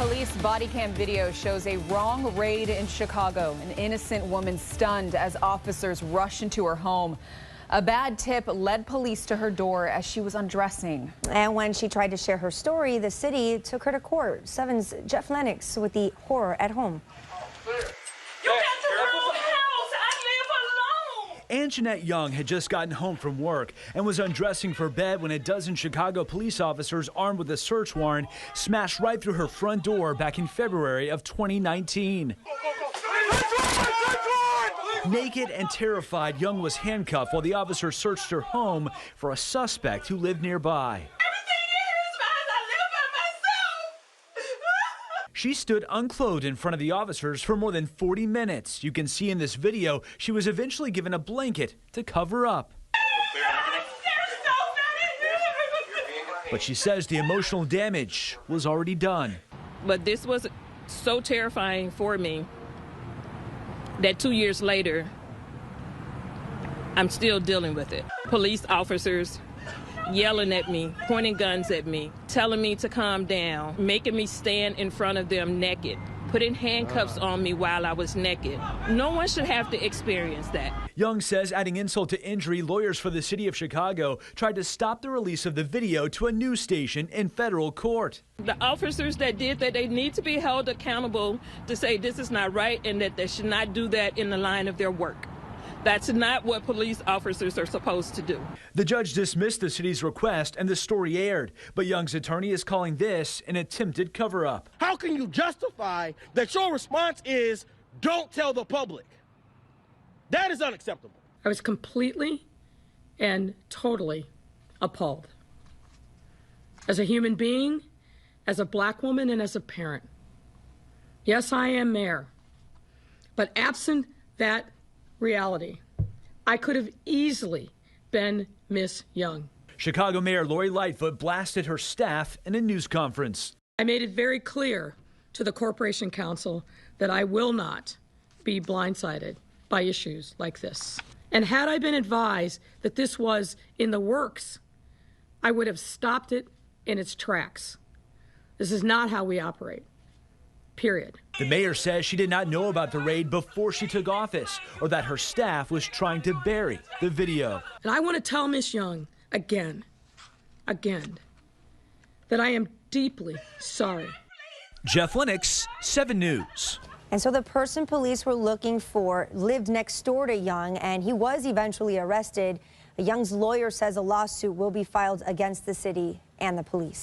Police body cam video shows a wrong raid in Chicago. An innocent woman stunned as officers rush into her home. A bad tip led police to her door as she was undressing. And when she tried to share her story, the city took her to court. 7's Jeff Lennox with the horror at home. Anjanette Young had just gotten home from work and was undressing for bed when a dozen Chicago police officers armed with a search warrant smashed right through her front door back in February of 2019. Naked and terrified, Young was handcuffed while the officers searched her home for a suspect who lived nearby. She stood unclothed in front of the officers for more than 40 minutes. You can see in this video she was eventually given a blanket to cover up. But she says the emotional damage was already done. But this was so terrifying for me that 2 years later, I'm still dealing with it. Police officers yelling at me, pointing guns at me, telling me to calm down, making me stand in front of them naked, putting handcuffs on me while I was naked. No one should have to experience that. Young says, adding insult to injury, lawyers for the city of Chicago tried to stop the release of the video to a news station in federal court. The officers that did that, they need to be held accountable to say this is not right and that they should not do that in the line of their work. That's not what police officers are supposed to do. The judge dismissed the city's request and the story aired, but Young's attorney is calling this an attempted cover-up. How can you justify that your response is, don't tell the public? That is unacceptable. I was completely and totally appalled. As a human being, as a black woman, and as a parent. Yes, I am mayor, but absent that reality, I could have easily been Miss Young. Chicago Mayor Lori Lightfoot blasted her staff in a news conference. I made it very clear to the Corporation Council that I will not be blindsided by issues like this. And had I been advised that this was in the works, I would have stopped it in its tracks. This is not how we operate. Period. The mayor says she did not know about the raid before she took office or that her staff was trying to bury the video. And I want to tell Miss Young again, that I am deeply sorry. Jeff Lennox, 7 News. And so the person police were looking for lived next door to Young, and he was eventually arrested. Young's lawyer says a lawsuit will be filed against the city and the police.